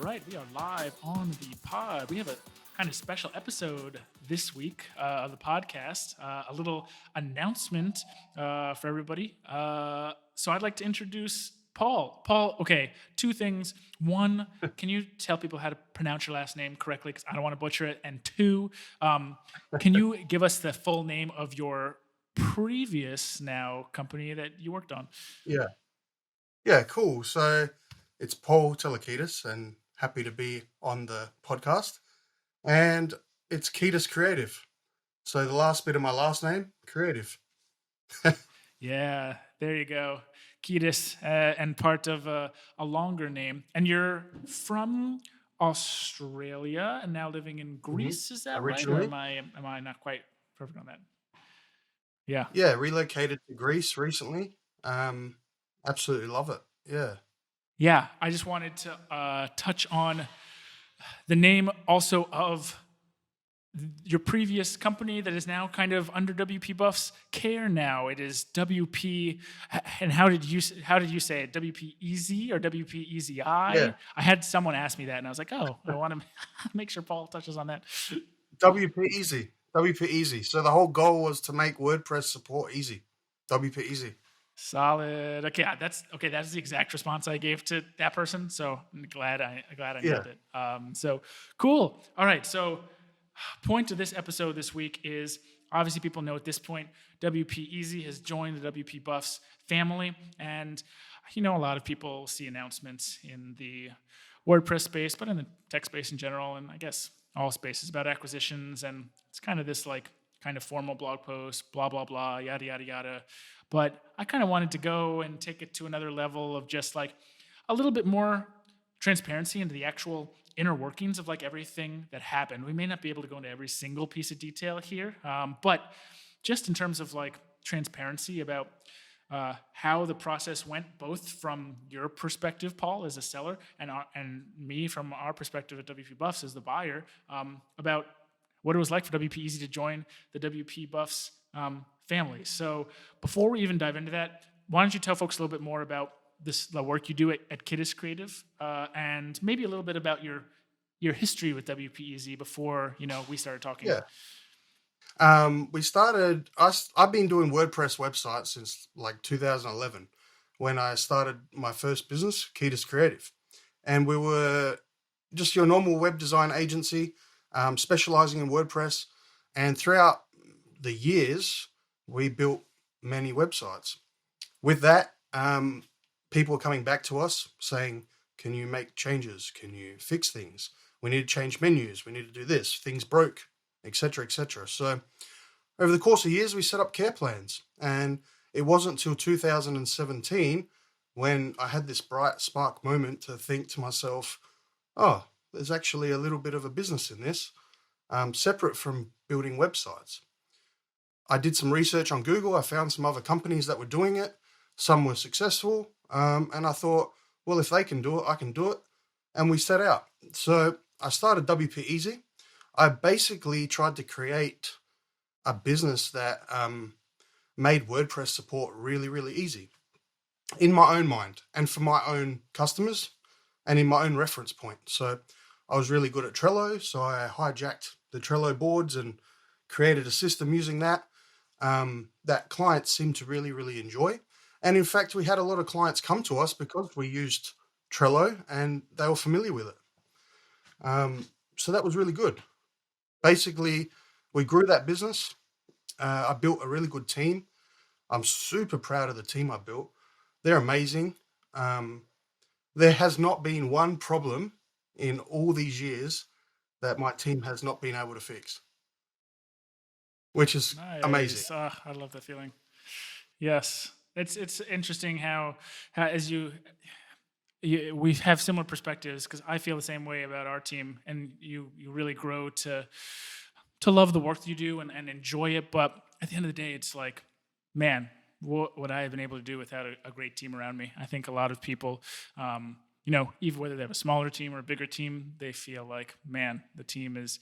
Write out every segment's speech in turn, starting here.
right, we are live on the pod. We have a kind of special episode this week of the podcast, a little announcement for everybody. So I'd like to introduce Paul. Paul, okay, two things. One, can you tell people how to pronounce your last name correctly? Because I don't want to butcher it. And two, can you give us the full name of your previous now company that you worked on? Yeah. Yeah, cool. So it's Paul Telekidis and happy to be on the podcast. And it's Kidis Creative. So the last bit of my last name, Creative. Yeah, there you go. Kidis, and part of a longer name. And you're from Australia and now living in Greece, is that right? Or Originally. am I not quite perfect on that? Yeah. Yeah, relocated to Greece recently. Absolutely love it. Yeah. Yeah, I just wanted to touch on the name also of your previous company that is now kind of under WP Buff's care now. It is WP, and how did you say it? WP EZI or WP EZI? Yeah. I had someone ask me that, and I was like, oh, I want to make sure Paul touches on that. WP EZI. WP EZI. So the whole goal was to make WordPress support easy. WP EZI. Solid. Okay, that's okay. That's the exact response I gave to that person. So I'm glad I nailed it. So cool. All right. So point of this episode this week is obviously people know at this point WP EZI has joined the WP Buffs family, and a lot of people see announcements in the WordPress space, but in the tech space in general, and I guess all spaces about acquisitions, and it's kind of this kind of formal blog post, blah blah blah, yada yada yada. But I kind of wanted to go and take it to another level of just a little bit more transparency into the actual inner workings of everything that happened. We may not be able to go into every single piece of detail here, but just in terms of transparency about how the process went, both from your perspective, Paul, as a seller, and me from our perspective at WP Buffs as the buyer, about what it was like for WP EZI to join the WP Buffs family. So before we even dive into that, why don't you tell folks a little bit more about the work you do at Kidis Creative, and maybe a little bit about your history with WP EZI before we started talking. Yeah. I've been doing WordPress websites since 2011 when I started my first business, Kidis Creative. And we were just your normal web design agency, specializing in WordPress. And throughout the years, we built many websites. With that, people are coming back to us saying, can you make changes? Can you fix things? We need to change menus. We need to do this. Things broke, etc., etc. So over the course of years, we set up care plans. And it wasn't until 2017 when I had this bright spark moment to think to myself, oh, there's actually a little bit of a business in this, separate from building websites. I did some research on Google. I found some other companies that were doing it. Some were successful. And I thought, well, if they can do it, I can do it. And we set out. So I started WP EZI. I basically tried to create a business that made WordPress support really, really easy in my own mind and for my own customers and in my own reference point. So I was really good at Trello. So I hijacked the Trello boards and created a system using that that clients seemed to really, really enjoy. And in fact, we had a lot of clients come to us because we used Trello and they were familiar with it. So that was really good. Basically, we grew that business. I built a really good team. I'm super proud of the team I built. They're amazing. There has not been one problem in all these years that my team has not been able to fix, which is amazing. I love that feeling. Yes, it's interesting how as we have similar perspectives, because I feel the same way about our team, and you really grow to love the work that you do and enjoy it. But at the end of the day, it's like, man, what would I have been able to do without a great team around me? I think a lot of people, even whether they have a smaller team or a bigger team, they feel like, man, the team is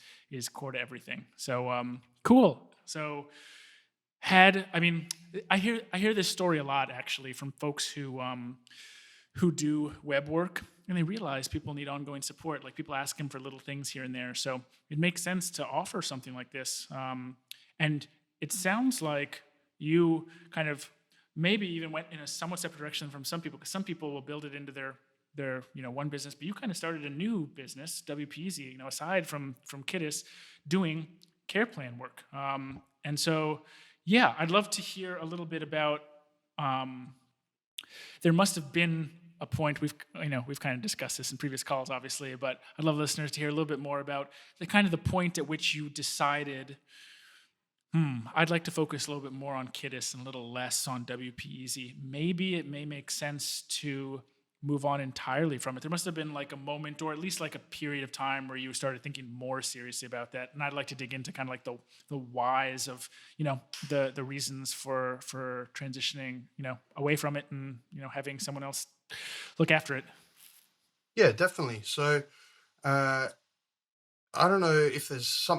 core to everything. So cool. So I hear this story a lot actually from folks who who do web work, and they realize people need ongoing support. Like people ask them for little things here and there. So it makes sense to offer something like this. And it sounds like you kind of maybe even went in a somewhat separate direction from some people, because some people will build it into their one business, but you kind of started a new business, WP EZI, aside from Kidis, doing care plan work. And so, yeah, I'd love to hear a little bit about. There must have been a point, we've kind of discussed this in previous calls, obviously, but I'd love listeners to hear a little bit more about the point at which you decided, I'd like to focus a little bit more on Kidis and a little less on WP EZI. Maybe it may make sense to move on entirely from it. There must have been like a moment, or at least like a period of time, where you started thinking more seriously about that. And I'd like to dig into kind of like the whys of the reasons for transitioning away from it, and having someone else look after it. Yeah, definitely. So I don't know if there's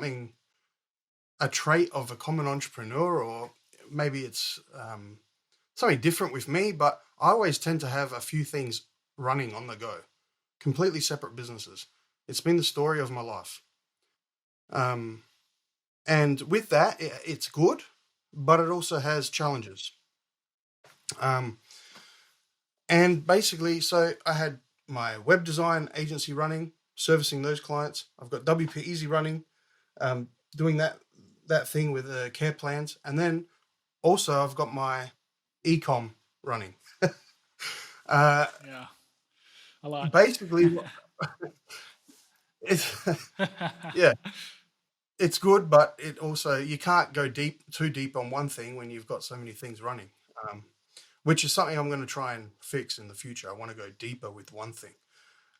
a trait of a common entrepreneur, or maybe it's something different with me, but I always tend to have a few things running on the go, completely separate businesses. It's been the story of my life. And with that, it's good, but it also has challenges. And basically, so I had my web design agency running, servicing those clients. I've got WP EZI running, doing that thing with the care plans. And then also I've got my e-com running. Yeah, a lot. Basically, it's yeah, it's good, but it also, you can't go too deep on one thing when you've got so many things running, which is something I'm going to try and fix in the future. I want to go deeper with one thing.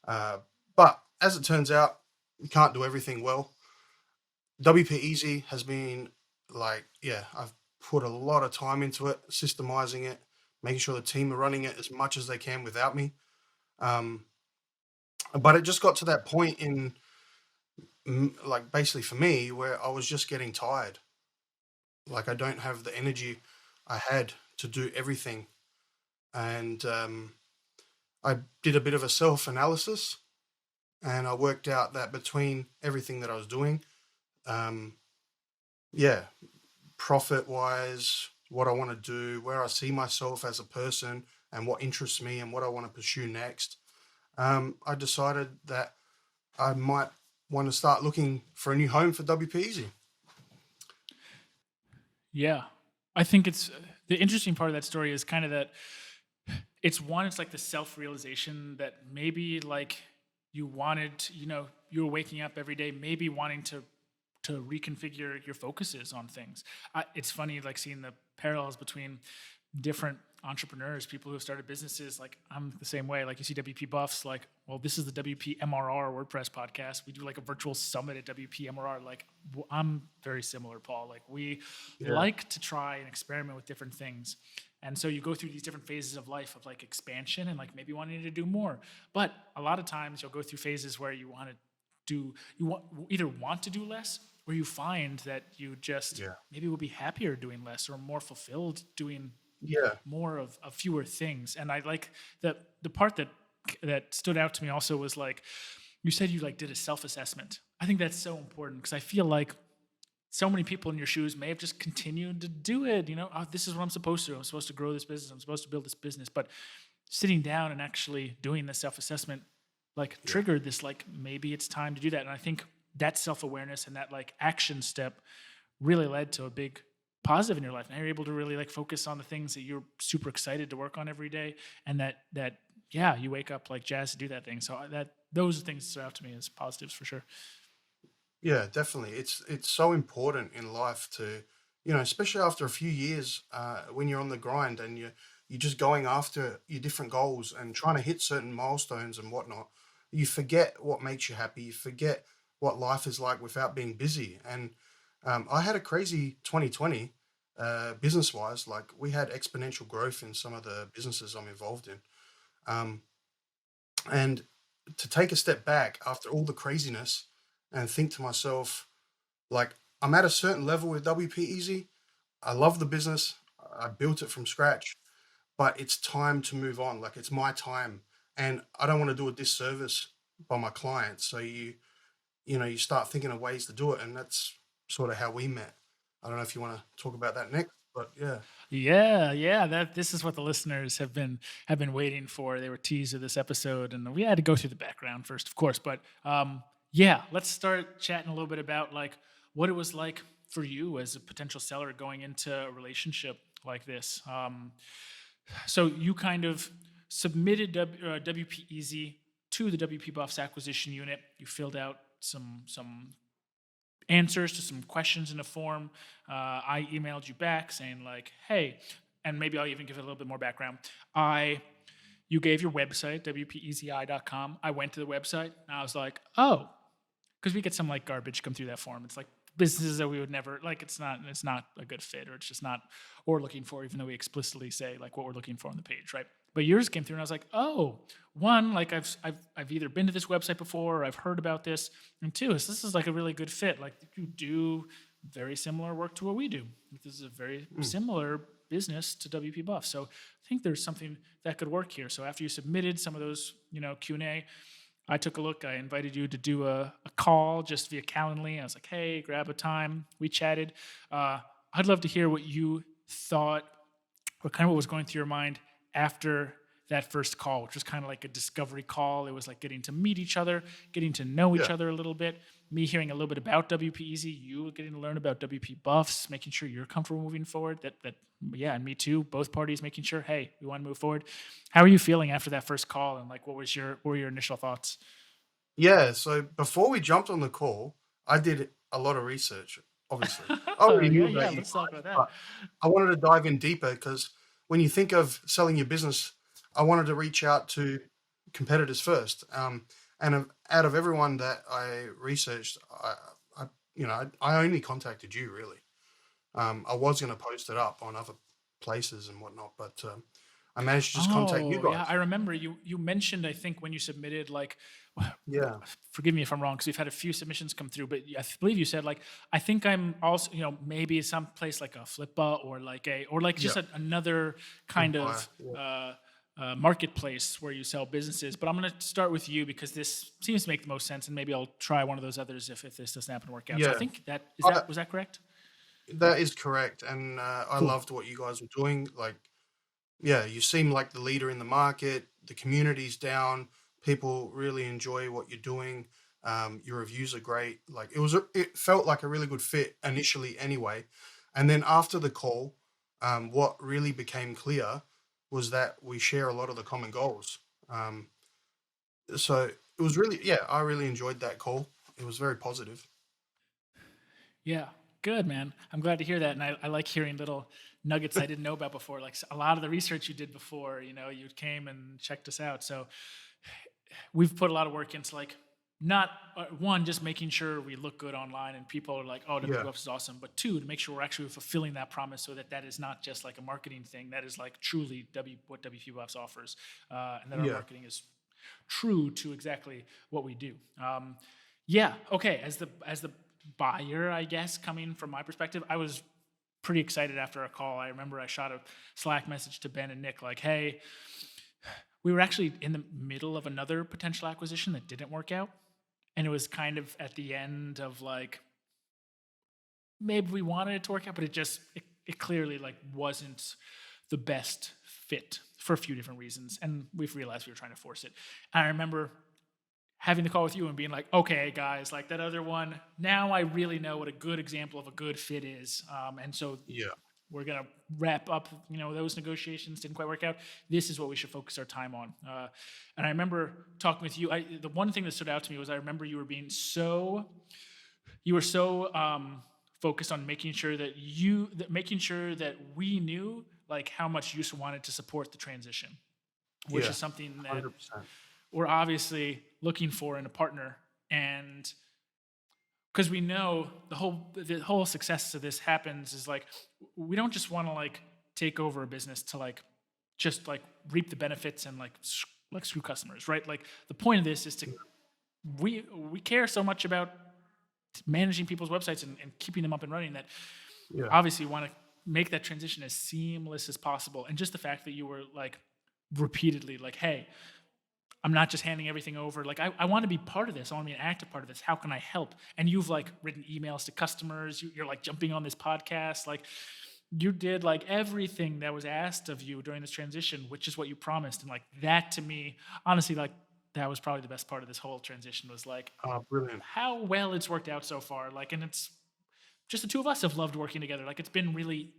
But as it turns out, you can't do everything well. WP EZI has been I've put a lot of time into it, systemizing it, making sure the team are running it as much as they can without me. But it just got to that point in, basically for me, where I was just getting tired. Like I don't have the energy I had to do everything. And I did a bit of a self-analysis, and I worked out that between everything that I was doing, profit-wise, what I want to do, where I see myself as a person, and what interests me and what I want to pursue next, I decided that I might want to start looking for a new home for WP EZI. Yeah. I think it's the interesting part of that story is kind of that it's like the self-realization that maybe like you wanted, you were waking up every day, maybe wanting to reconfigure your focuses on things. It's funny, like seeing the parallels between different entrepreneurs, people who have started businesses. Like I'm the same way. Like you see WP buffs, like, well, this is the WPMRR WordPress podcast. We do like a virtual summit at WPMRR. Like I'm very similar, Paul. Like we like to try and experiment with different things. And so you go through these different phases of life of like expansion and like maybe wanting to do more. But a lot of times you'll go through phases where you either want to do less, or you find that you just maybe will be happier doing less, or more fulfilled doing more of fewer things. And I like the part that stood out to me also was like, you said you like did a self-assessment. I think that's so important, because I feel like so many people in your shoes may have just continued to do it. This is what I'm supposed to do. I'm supposed to grow this business. I'm supposed to build this business. But sitting down and actually doing the self-assessment triggered this, like, maybe it's time to do that. And I think that self-awareness and that like action step really led to a big positive in your life. Now you're able to really like focus on the things that you're super excited to work on every day. And that you wake up like jazzed to do that thing. So those things stood out to me as positives for sure. Yeah, definitely. It's so important in life to, especially after a few years, when you're on the grind and you're just going after your different goals and trying to hit certain milestones and whatnot, you forget what makes you happy. You forget what life is like without being busy. And I had a crazy 2020, business-wise. Like we had exponential growth in some of the businesses I'm involved in. And to take a step back after all the craziness and think to myself, like, I'm at a certain level with WP EZI. I love the business. I built it from scratch, but it's time to move on. Like, it's my time, and I don't want to do a disservice by my clients. So you start thinking of ways to do it, and that's sort of how we met. I don't know if you want to talk about that next, but yeah. Yeah. That this is what the listeners have been waiting for. They were teased of this episode, and we had to go through the background first, of course. But yeah, let's start chatting a little bit about like what it was like for you as a potential seller going into a relationship like this. So you kind of submitted WP EZI to the WP Buffs acquisition unit. You filled out some answers to some questions in a form. I emailed you back saying like, hey, and maybe I'll even give it a little bit more background. You gave your website, WPEZI.com. I went to the website and I was like, oh, because we get some like garbage come through that form. It's like businesses that we would never like. It's not a good fit, or it's just not what we're looking for, even though we explicitly say like what we're looking for on the page, right? But yours came through, and I was like, oh, one, like I've either been to this website before, or I've heard about this, and two, this is like a really good fit. Like you do very similar work to what we do. This is a very similar business to WP Buff, so I think there's something that could work here. So after you submitted some of those, Q&A, I took a look. I invited you to do a call just via Calendly. I was like, hey, grab a time. We chatted. I'd love to hear what you thought, or kind of what was going through your mind after that first call, which was kind of like a discovery call. It was like getting to meet each other, getting to know each Yeah. other a little bit, me hearing a little bit about WP EZI, you getting to learn about WP Buffs, making sure you're comfortable moving forward. Yeah, and me too. Both parties making sure, hey, we want to move forward. How are you feeling after that first call, and like, what were your initial thoughts? Yeah. So before we jumped on the call, I did a lot of research, obviously. I already knew Yeah. about you Let's talk guys, about that. but I wanted to dive in deeper because when you think of selling your business, I wanted to reach out to competitors first. Out of everyone that I researched, I only contacted you really. I was going to post it up on other places and whatnot, but I managed to just contact you Oh, yeah, guys. I remember you mentioned, I think, when you submitted, like, Yeah. forgive me if I'm wrong, because we've had a few submissions come through, but I believe you said, like, I think I'm also, maybe some place like a Flippa, or like Yeah. just another kind Empire. of Yeah. marketplace where you sell businesses. But I'm going to start with you because this seems to make the most sense, and maybe I'll try one of those others if this doesn't happen to work out. So I Yeah. think I, was that correct? that is correct. And I Cool. loved what you guys were doing. Like, yeah, you seem like the leader in the market. The community's down. People really enjoy what you're doing. Your reviews are great. Like, it felt like a really good fit initially, anyway. And then after the call, what really became clear was that we share a lot of the common goals. Um, so it was really, yeah, I really enjoyed that call. It was very positive. Yeah, good, man. I'm glad to hear that, and I like hearing little nuggets I didn't know about before. Like a lot of the research you did before, you came and checked us out. So we've put a lot of work into like not one, just making sure we look good online and people are like, oh, Yeah, WPUF is awesome, but two, to make sure we're actually fulfilling that promise, so that is not just like a marketing thing. That is like truly what WPUF offers, and that our yeah, marketing is true to exactly what we do. Yeah. Okay. As the buyer, I guess, coming from my perspective, I was pretty excited after a call. I remember I shot a Slack message to Ben and Nick like, hey, we were actually in the middle of another potential acquisition that didn't work out. And it was kind of at the end of like, maybe we wanted it to work out, but it clearly like wasn't the best fit for a few different reasons. And we've realized we were trying to force it. And I remember having the call with you and being like, okay, guys, like that other one, now I really know what a good example of a good fit is. And so yeah, we're going to wrap up, those negotiations didn't quite work out. This is what we should focus our time on. And I remember talking with you. The one thing that stood out to me was I remember you were so focused on making sure that we knew like how much you wanted to support the transition, which yeah, is something that 100%. we're obviously looking for in a partner. And because we know the whole success of this happens is like, we don't just want to like take over a business to like just like reap the benefits and like screw customers, right? Like the point of this is to we care so much about managing people's websites and keeping them up and running that Yeah, obviously want to make that transition as seamless as possible. And just the fact that you were like repeatedly like, hey, I'm not just handing everything over. Like, I want to be part of this. I want to be an active part of this. How can I help? And you've like written emails to customers. You're like jumping on this podcast. Like, you did like everything that was asked of you during this transition, which is what you promised. And like that to me, honestly, like that was probably the best part of this whole transition was like Brilliant. how well it's worked out so far. Like, and it's just the two of us have loved working together. Like, it's been really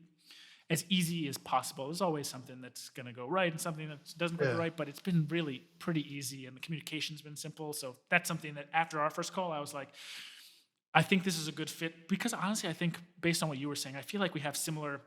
as easy as possible. There's always something that's going to go right and something that doesn't go Yeah. right, but it's been really pretty easy and the communication's been simple. So that's something that after our first call, I was like, I think this is a good fit because honestly, I think based on what you were saying, I feel like we have similar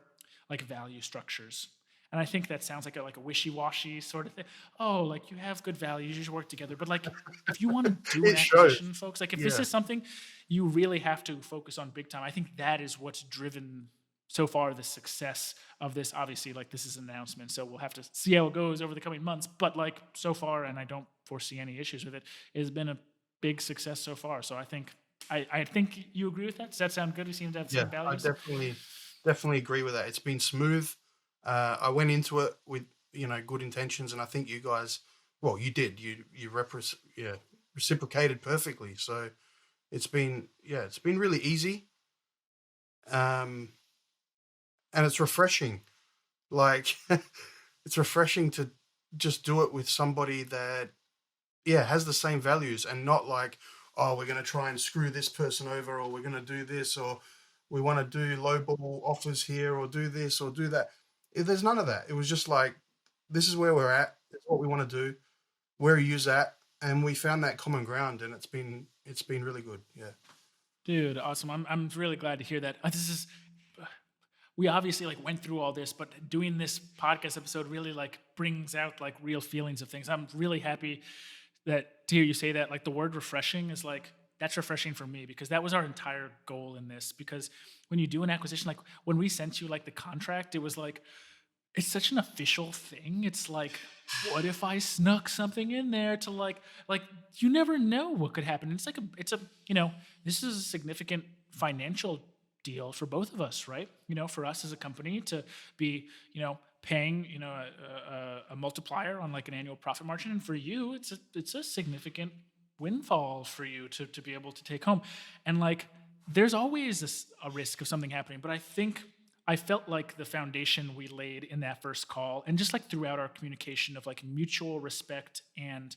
like value structures. And I think that sounds like a wishy-washy sort of thing. Oh, like you have good values, you should work together. But like if you want to do an It shows. acquisition, folks, like if this Yeah. is something you really have to focus on big time, I think that is what's driven so far the success of this. Obviously, like this is an announcement, so we'll have to see how it goes over the coming months. But like so far, and I don't foresee any issues with it, it has been a big success so far. So I think I think you agree with that. Does that sound good? We seem to have the Yeah, same I values. definitely agree with that. It's been smooth. I went into it with good intentions, and I think you guys, well, you did. You reciprocated perfectly. So it's been really easy. And it's refreshing. Like it's refreshing to just do it with somebody that has the same values and not like, oh, we're going to try and screw this person over, or we're going to do this, or we want to do lowball offers here, or do this or do that. There's none of that. It was just like, this is where we're at. It's what we want to do. Where are you at? And we found that common ground, and it's been really good. Yeah. Dude, awesome. I'm really glad to hear that. This is we obviously like went through all this, but doing this podcast episode really like brings out like real feelings of things. I'm really happy that to hear you say that. Like the word refreshing is like that's refreshing for me because that was our entire goal in this. Because when you do an acquisition, like when we sent you like the contract, it was like it's such an official thing. It's like, what if I snuck something in there to like you never know what could happen. It's like this is a significant financial deal for both of us, right? For us as a company to be, paying, a multiplier on like an annual profit margin, and for you, it's a significant windfall for you to be able to take home, and like there's always a risk of something happening, but I felt like the foundation we laid in that first call and just like throughout our communication of like mutual respect and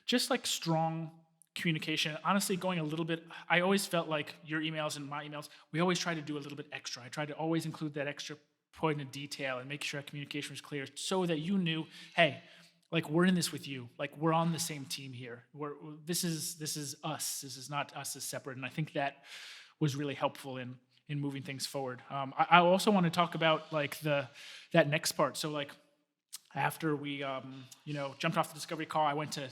just like strong communication, honestly going a little bit, I always felt like your emails and my emails, we always try to do a little bit extra. I tried to always include that extra point of detail and make sure our communication was clear so that you knew, hey, like we're in this with you, like we're on the same team here. This is us. This is not us as separate. And I think that was really helpful in moving things forward. I also want to talk about like that next part. So like after we jumped off the discovery call, I went to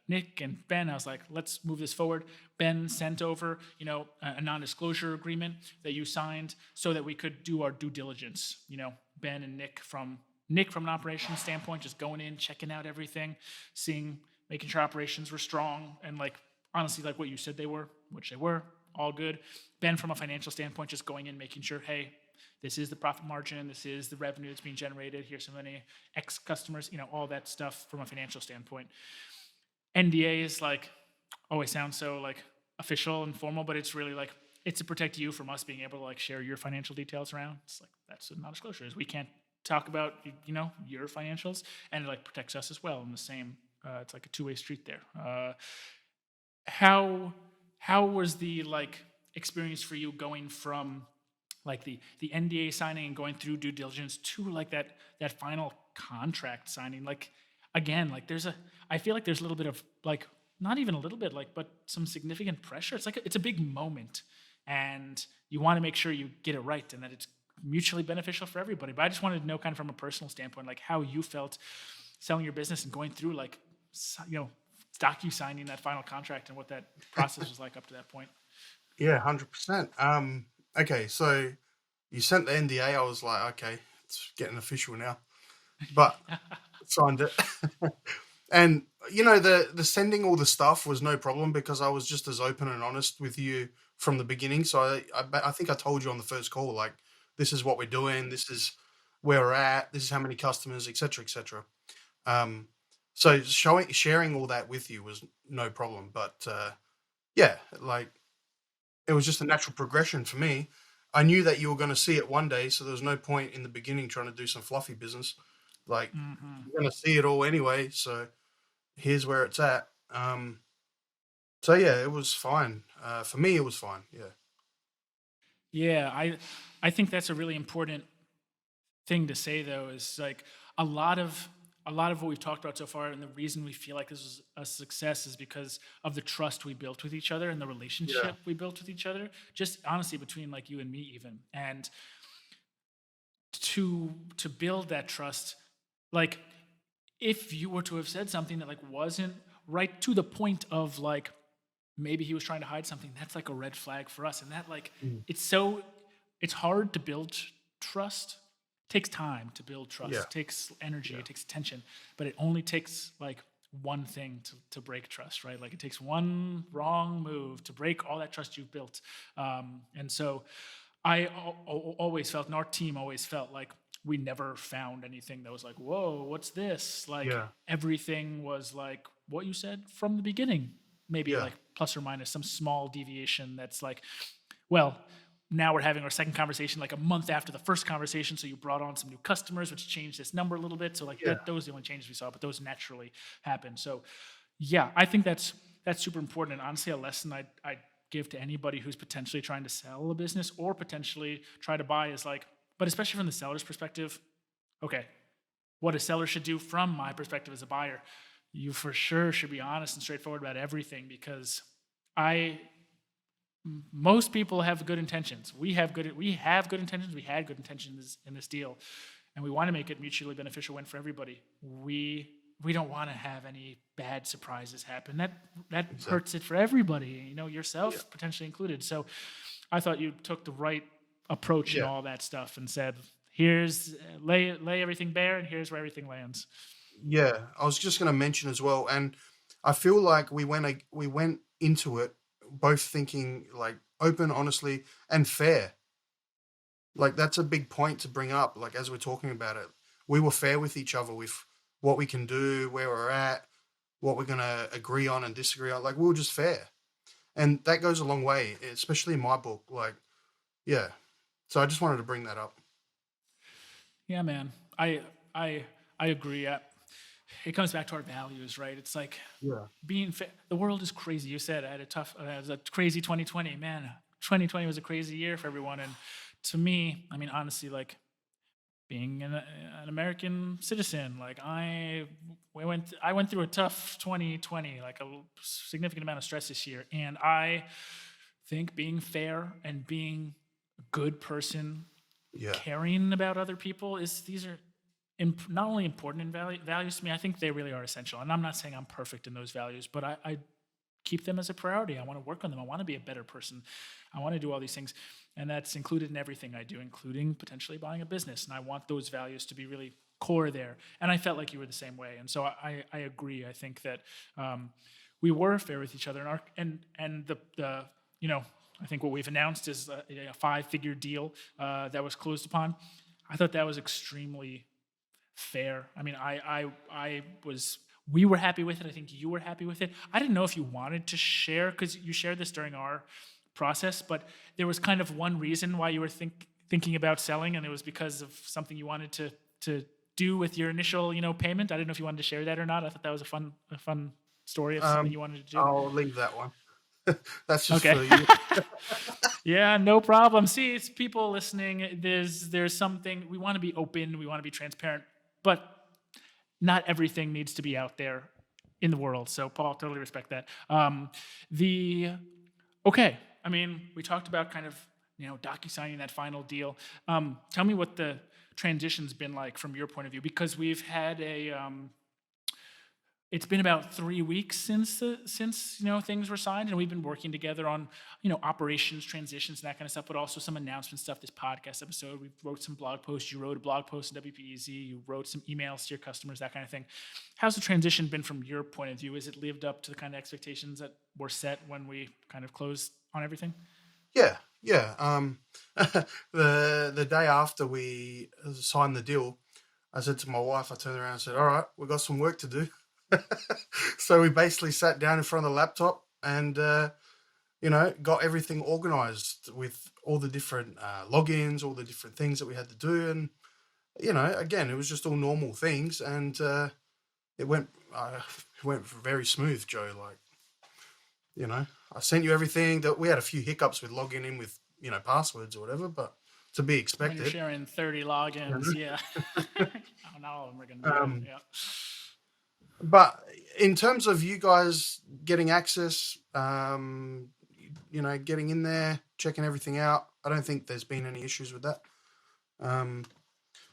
Nick and Ben. I was like, let's move this forward. Ben sent over a non-disclosure agreement that you signed so that we could do our due diligence. Ben and Nick from an operations standpoint, just going in, checking out everything, making sure operations were strong, and like honestly like what you said they were, which they were, all good. Ben from a financial standpoint, just going in, making sure, hey, this is the profit margin, this is the revenue that's being generated, here's so many X customers, all that stuff from a financial standpoint. NDA is like always sounds so like official and formal, but it's really like it's to protect you from us being able to like share your financial details around. It's like that's a non-disclosure. Is we can't talk about your financials, and it like protects us as well in the same. It's like a two-way street there. How was the like experience for you going from like the NDA signing and going through due diligence to like that final contract signing? Like again, like I feel like there's a little bit of like not even a little bit like but some significant pressure. It's like it's a big moment, and you want to make sure you get it right and that it's mutually beneficial for everybody. But I just wanted to know kind of from a personal standpoint, like how you felt selling your business and going through like docu-signing that final contract and what that process was like up to that point. Yeah, 100%. Okay, so you sent the NDA. I was like, okay, it's getting official now, but signed it. And the sending all the stuff was no problem because I was just as open and honest with you from the beginning. So I think I told you on the first call, like this is what we're doing, this is where we're at, this is how many customers, etc., etc. So sharing all that with you was no problem, but yeah, like it was just a natural progression for me. I knew that you were going to see it one day, so there was no point in the beginning trying to do some fluffy business. Like you're going to see it all anyway, so here's where it's at. So yeah, it was fine. For me, it was fine. Yeah. Yeah, I think that's a really important thing to say though, is like a lot of what we've talked about so far, and the reason we feel like this was a success is because of the trust we built with each other and the Yeah. relationship we built with each other, just honestly between like you and me even. And to build that trust, like if you were to have said something that like wasn't right, to the point of like maybe he was trying to hide something, that's like a red flag for us. And that like Mm. it's hard to build trust. It takes time to build trust. Yeah. It takes energy, Yeah. it takes attention, but it only takes like one thing to break trust, right? Like it takes one wrong move to break all that trust you've built. And so always felt, and our team always felt like we never found anything that was like, whoa, what's this? Like Yeah. everything was like what you said from the beginning, maybe Yeah. like plus or minus some small deviation that's like, well, now we're having our second conversation like a month after the first conversation, so you brought on some new customers, which changed this number a little bit. So like Yeah. those are the only changes we saw, but those naturally happen. So yeah, I think that's super important. And honestly, a lesson I give to anybody who's potentially trying to sell a business or potentially try to buy is like, but especially from the seller's perspective, okay, what a seller should do from my perspective as a buyer, you for sure should be honest and straightforward about everything, because I most people have good intentions. We have good intentions. We had good intentions in this deal, and we want to make it mutually beneficial win for everybody. We don't want to have any bad surprises happen. That Exactly. hurts it for everybody, yourself Yeah. potentially included. So I thought you took the right approach in Yeah. all that stuff and said, here's lay everything bare, and here's where everything lands. Yeah. I was just going to mention as well, and I feel like we went into it both thinking like open, honestly, and fair. Like that's a big point to bring up. Like as we're talking about it, we were fair with each other with what we can do, where we're at, what we're gonna agree on and disagree on. Like we were just fair, and that goes a long way, especially in my book. Like, yeah. So I just wanted to bring that up. Yeah, man. I agree. It comes back to our values, right? It's like Yeah. the world is crazy. You said I had it was a crazy 2020. Man, 2020 was a crazy year for everyone. And to me, I mean, honestly, like being an American citizen, like I went through a tough 2020, like a significant amount of stress this year. And I think being fair and being a good person, Yeah. caring about other people, these are not only important in values to me, I think they really are essential. And I'm not saying I'm perfect in those values, but I keep them as a priority. I want to work on them. I want to be a better person. I want to do all these things. And that's included in everything I do, including potentially buying a business. And I want those values to be really core there. And I felt like you were the same way. And so I agree. I think that we were fair with each other. And the I think what we've announced is a 5-figure deal that was closed upon. I thought that was extremely fair. I mean, we were happy with it. I think you were happy with it. I didn't know if you wanted to share, because you shared this during our process, but there was kind of one reason why you were thinking about selling, and it was because of something you wanted to do with your initial payment. I didn't know if you wanted to share that or not. I thought that was a fun story of something you wanted to do. I'll leave that one. That's just Okay. for you. Yeah, no problem. See, it's people listening. There's something, we want to be open, we want to be transparent, but not everything needs to be out there in the world. So Paul, totally respect that. Okay, I mean, we talked about kind of docu-signing that final deal. Tell me what the transition's been like from your point of view, because we've had it's been about 3 weeks since things were signed, and we've been working together on operations, transitions, and that kind of stuff, but also some announcement stuff. This podcast episode, we wrote some blog posts. You wrote a blog post in WP EZI. You wrote some emails to your customers, that kind of thing. How's the transition been from your point of view? Has it lived up to the kind of expectations that were set when we kind of closed on everything? Yeah, Yeah. The day after we signed the deal, I said to my wife, I turned around and said, "All right, we've got some work to do." So we basically sat down in front of the laptop and got everything organized with all the different logins, all the different things that we had to do, and again, it was just all normal things, and it went it went very smooth, Joe. Like, I sent you everything. That we had a few hiccups with logging in with passwords or whatever, but to be When you're expected. sharing 30 logins, yeah. Not all of them are going to be good. Um, Yeah. but in terms of you guys getting access, getting in there, checking everything out, I don't think there's been any issues with that. Um,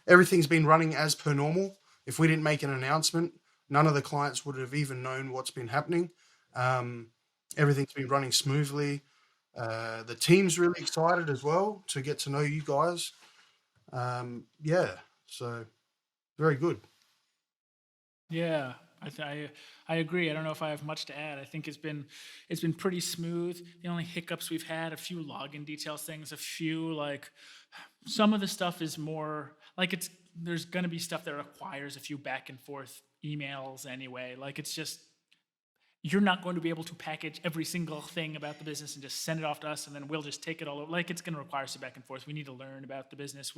Everything's been running as per normal. If we didn't make an announcement, none of the clients would have even known what's been happening. Um, Everything's been running smoothly. The team's really excited as well to get to know you guys. Yeah, so very good. Yeah, I agree. I don't know if I have much to add. I think it's been pretty smooth. The only hiccups we've had, a few login details things, a few like some of the stuff is more like there's going to be stuff that requires a few back and forth emails anyway. Like it's just you're not going to be able to package every single thing about the business and just send it off to us and then we'll just take it all over. Like it's going to require some back and forth. We need to learn about the business.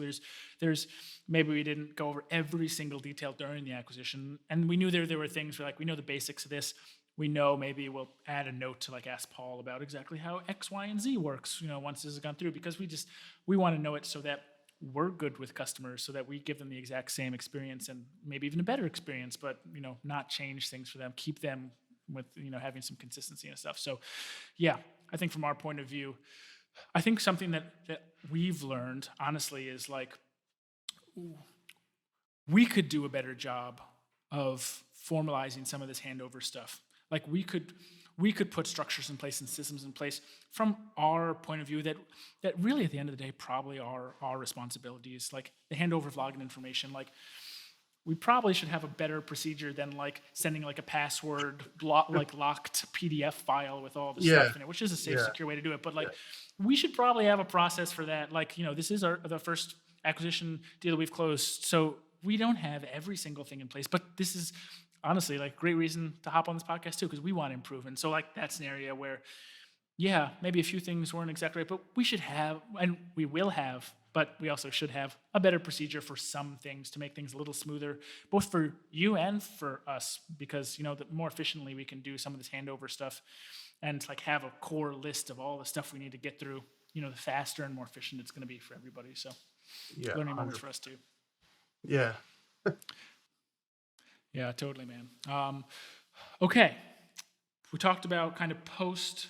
There's maybe we didn't go over every single detail during the acquisition, and we knew there were things where like we know the basics of this. We know maybe we'll add a note to like ask Paul about exactly how X, Y, and Z works. Once this has gone through, because we want to know it so that we're good with customers, so that we give them the exact same experience and maybe even a better experience, but not change things for them, keep them with having some consistency and stuff. So yeah, I think from our point of view, I think something that we've learned honestly is like we could do a better job of formalizing some of this handover stuff. Like we could put structures in place and systems in place from our point of view that really at the end of the day probably are our responsibilities. Like the handover of login information, like we probably should have a better procedure than like sending like a password like locked PDF file with all the Yeah, stuff in it, which is a safe, yeah, secure way to do it. But like, yeah, we should probably have a process for that. Like, this is the first acquisition deal that we've closed, so we don't have every single thing in place. But this is honestly like great reason to hop on this podcast too, because we want improvement. So like that's an area where yeah, maybe a few things weren't exactly right, but we should have, and we will have, but we also should have a better procedure for some things to make things a little smoother, both for you and for us, because, the more efficiently we can do some of this handover stuff and like have a core list of all the stuff we need to get through, the faster and more efficient it's going to be for everybody. So yeah, learning moments 100. for us too. Yeah, Yeah, totally, man. Okay. We talked about kind of post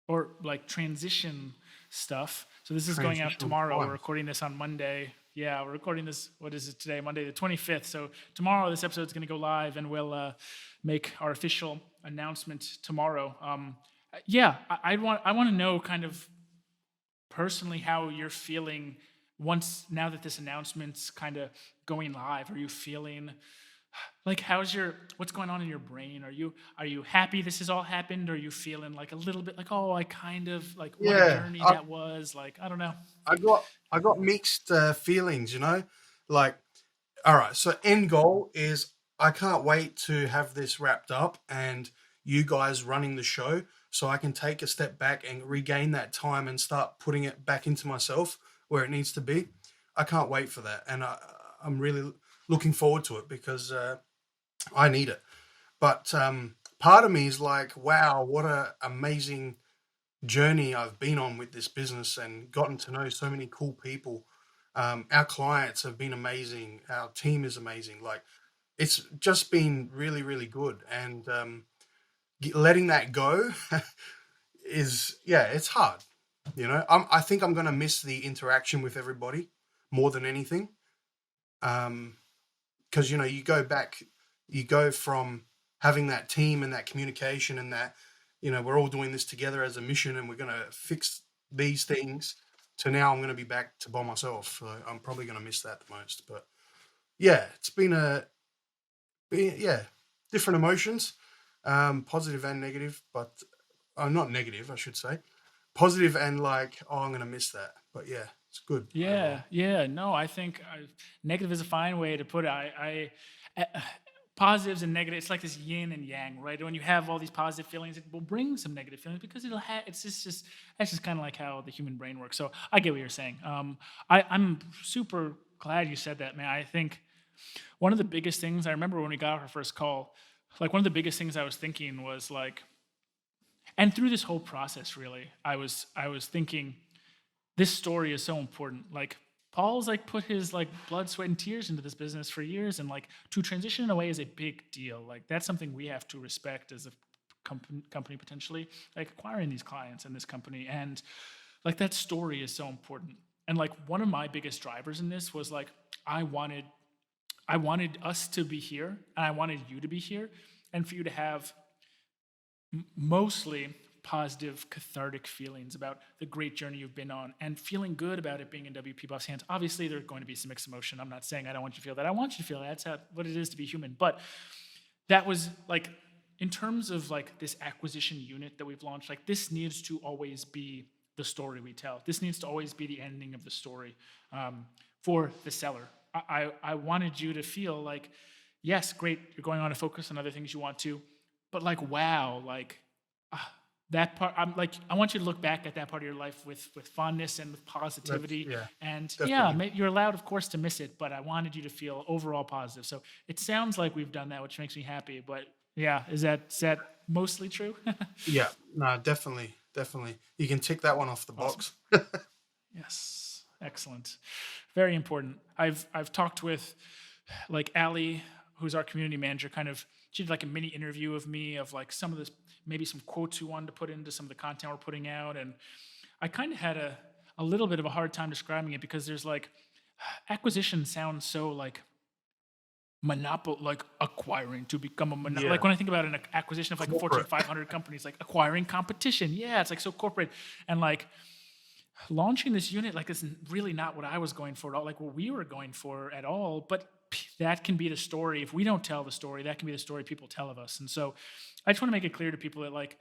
or like transition stuff. So this is going out transitional tomorrow. We're times. recording this on Monday. Yeah, we're recording this. What is it today? Monday the 25th. So tomorrow this episode is going to go live, and we'll make our official announcement tomorrow. Yeah, I want to know kind of personally how you're feeling now that this announcement's kind of going live. Are you feeling like what's going on in your brain? Are you happy this has all happened? Or are you feeling like a little bit like, oh, I kind of like what a Yeah, journey that was? Like, I don't know. I got mixed feelings. Like, all right. So end goal is I can't wait to have this wrapped up and you guys running the show, so I can take a step back and regain that time and start putting it back into myself where it needs to be. I can't wait for that, and I'm really looking forward to it because I need it. But part of me is like, wow, what a amazing journey I've been on with this business and gotten to know so many cool people. Our clients have been amazing. Our team is amazing. Like, it's just been really, really good. And letting that go is, yeah, it's hard. I think I'm going to miss the interaction with everybody more than anything. Because, you go from having that team and that communication and that, we're all doing this together as a mission and we're going to fix these things, to now I'm going to be back to by myself. So I'm probably going to miss that the most. But yeah, it's been different emotions, positive and negative, but not negative, I should say. positive and like, oh, I'm gonna miss that. But yeah, it's good Yeah, overall. yeah. No, I think negative is a fine way to put it. Positives and negatives. It's like this yin and yang, right? When you have all these positive feelings, it will bring some negative feelings because it'll have. It's just that's just kind of like how the human brain works. So I get what you're saying. I'm super glad you said that, man. I think one of the biggest things I remember when we got our first call, like one of the biggest things I was thinking was like, and through this whole process, really, I was thinking this story is so important. Like Paul's like put his like blood, sweat, and tears into this business for years, and like to transition away is a big deal. Like that's something we have to respect as a company potentially, like acquiring these clients in this company, and like that story is so important. And like one of my biggest drivers in this was like I wanted I wanted us to be here, and I wanted you to be here, and for you to have mostly positive, cathartic feelings about the great journey you've been on and feeling good about it being in WP Buff's hands. Obviously, there's going to be some mixed emotion. I'm not saying I don't want you to feel that. I want you to feel that. That's what it is to be human. But that was like, in terms of like this acquisition unit that we've launched, like this needs to always be the story we tell. This needs to always be the ending of the story for the seller. I wanted you to feel like, yes, great, you're going on to focus on other things you want to, but like, wow, like that part, I'm like, I want you to look back at that part of your life with fondness and with That's positivity. yeah, And yeah, definitely. you're allowed, of course, to miss it, but I wanted you to feel overall positive. So it sounds like we've done that, which makes me happy. But yeah, is that mostly true? Yeah, no, definitely, definitely. You can tick that one off the Awesome. box. Yes, excellent. Very important. I've talked with like Ali, who's our community manager, kind of she did like a mini interview of me of like some of this, maybe some quotes we wanted to put into some of the content we're putting out. And I kind of had a little bit of a hard time describing it because there's like acquisition sounds so like monopoly, like acquiring to become a Yeah, like when I think about an acquisition of like a Fortune corporate. 500 companies, like acquiring competition. Yeah, it's like so corporate. And like launching this unit like is really not what I was going for at all, like what we were going for at all. But that can be the story. If we don't tell the story, that can be the story people tell of us. And so I just want to make it clear to people that like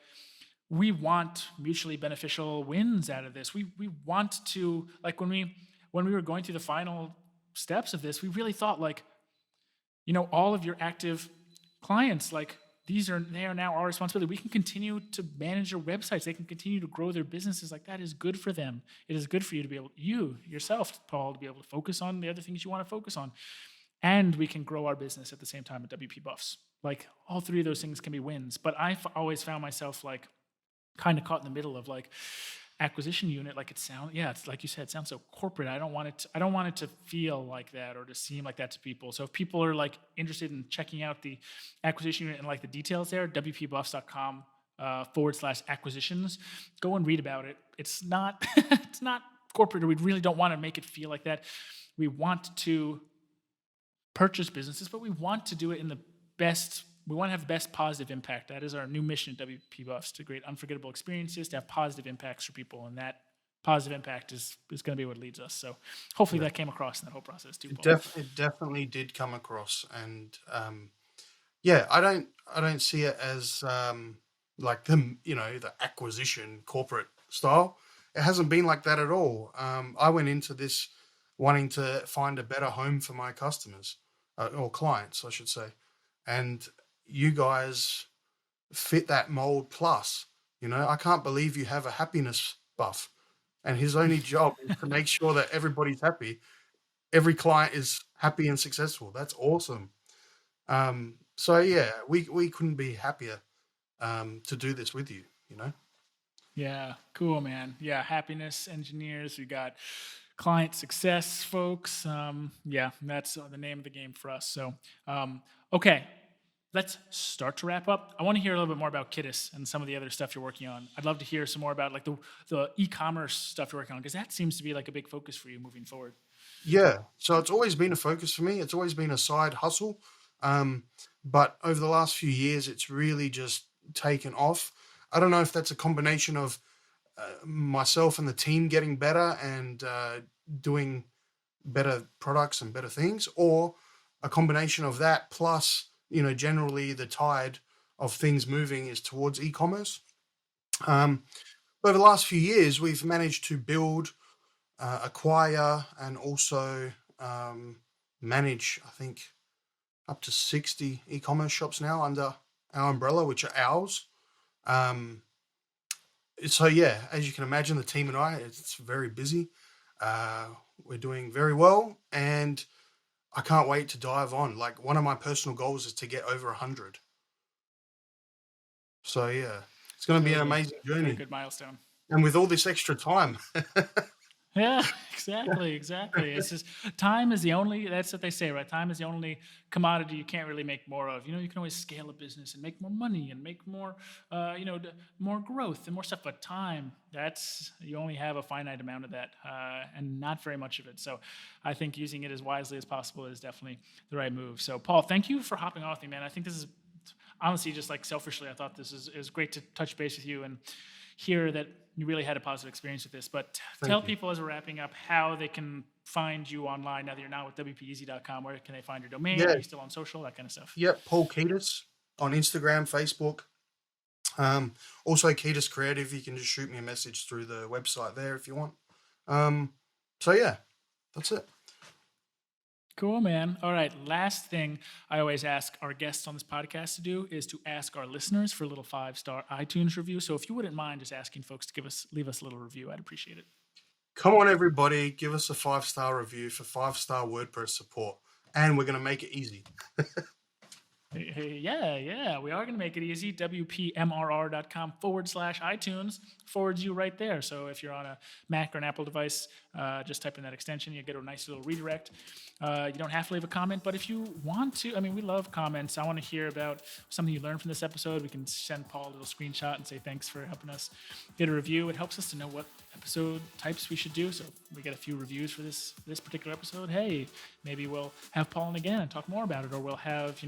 we want mutually beneficial wins out of this. We want to like when we were going through the final steps of this, we really thought like, all of your active clients, like they are now our responsibility. We can continue to manage your websites. They can continue to grow their businesses. Like that is good for them. It is good for you to be able, you yourself, Paul, to be able to focus on the other things you want to focus on. And we can grow our business at the same time at WP Buffs. Like all three of those things can be wins. But I've always found myself like kind of caught in the middle of like acquisition unit, like it's like you said, it sounds so corporate. I don't want it to feel like that or to seem like that to people. So if people are like interested in checking out the acquisition unit and like the details there, wpbuffs.com / acquisitions, go and read about it. It's not it's not corporate, or we really don't want to make it feel like that. We want to purchase businesses, but we want to do it in the best. We want to have the best positive impact. That is our new mission at WP Buffs, to create unforgettable experiences, to have positive impacts for people, and that positive impact is going to be what leads us. So hopefully Yeah, that came across in that whole process too, it Paul. it definitely did come across, and yeah, I don't see it as like the acquisition corporate style. It hasn't been like that at all. I went into this wanting to find a better home for my customers or clients, I should say, and you guys fit that mold plus. I can't believe you have a happiness buff, and his only job is to make sure that everybody's happy. Every client is happy and successful. That's awesome. So yeah, we couldn't be happier to do this with you. Yeah, cool, man. Yeah, happiness engineers. We got client success folks. Yeah, that's the name of the game for us. So, okay, let's start to wrap up. I want to hear a little bit more about Kidis and some of the other stuff you're working on. I'd love to hear some more about like the e-commerce stuff you're working on, because that seems to be like a big focus for you moving forward. Yeah, so it's always been a focus for me. It's always been a side hustle. Um, but over the last few years, it's really just taken off. I don't know if that's a combination of myself and the team getting better and doing better products and better things, or a combination of that plus, generally the tide of things moving is towards e-commerce. Um, over the last few years, we've managed to build, acquire, and also manage, I think, up to 60 e-commerce shops now under our umbrella, which are ours. So yeah, as you can imagine, the team and I, it's very busy. We're doing very well, and I can't wait to dive on. Like, one of my personal goals is to get over 100. So yeah, it's going to be an amazing Very journey. good milestone. And with all this extra time, Yeah, exactly. It's just time is the only, that's what they say, right? Time is the only commodity you can't really make more of. You can always scale a business and make more money and make more, more growth and more stuff. But time, you only have a finite amount of that, and not very much of it. So I think using it as wisely as possible is definitely the right move. So Paul, thank you for hopping on with me, man. I think this is, honestly, just like selfishly, I thought this is great to touch base with you and hear that you really had a positive experience with this. But tell people, as we're wrapping up, how they can find you online now that you're not with WPEZI.com. Where can they find your domain? Yeah. Are you still on social? That kind of stuff. Yep, Paul Kidis on Instagram, Facebook. Also Kidis Creative. You can just shoot me a message through the website there if you want. So yeah, that's it. Cool, man. All right. Last thing I always ask our guests on this podcast to do is to ask our listeners for a little 5-star iTunes review. So if you wouldn't mind just asking folks to leave us a little review, I'd appreciate it. Come on, everybody, give us a 5-star review for 5-star WordPress support, and we're going to make it easy. Yeah, we are going to make it easy. WPMRR.com/iTunes forwards you right there. So if you're on a Mac or an Apple device, just type in that extension. You get a nice little redirect. You don't have to leave a comment, but if you want to, we love comments. I want to hear about something you learned from this episode. We can send Paul a little screenshot and say thanks for helping us get a review. It helps us to know what episode types we should do. So if we get a few reviews for this particular episode, hey, maybe we'll have Paul in again and talk more about it, or we'll have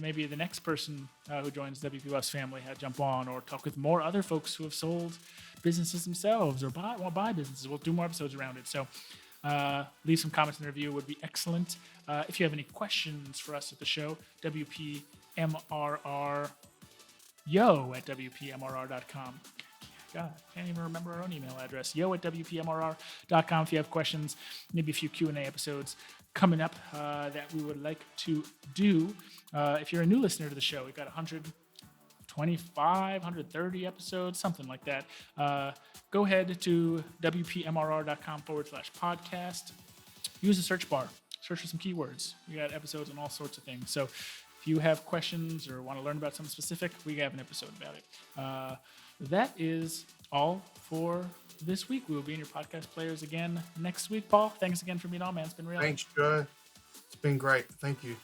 maybe the next person who joins WP Web's family jump on, or talk with more other folks who have sold businesses themselves or buy businesses. We'll do more episodes around it. So leave some comments in the review would be excellent. If you have any questions for us at the show, WPMRR yo@WPMRR.com. God, can't even remember our own email address. yo@WPMRR.com if you have questions. Maybe a few Q&A episodes coming up that we would like to do. If you're a new listener to the show, we've got 125, 130 episodes, something like that. Go ahead to WPMRR.com/podcast. Use the search bar. Search for some keywords. We got episodes on all sorts of things. So if you have questions or want to learn about something specific, we have an episode about it. That is all for this week. We will be in your podcast players again next week. Paul, thanks again for being on, man. It's been real. Thanks, Joe. It's been great. Thank you.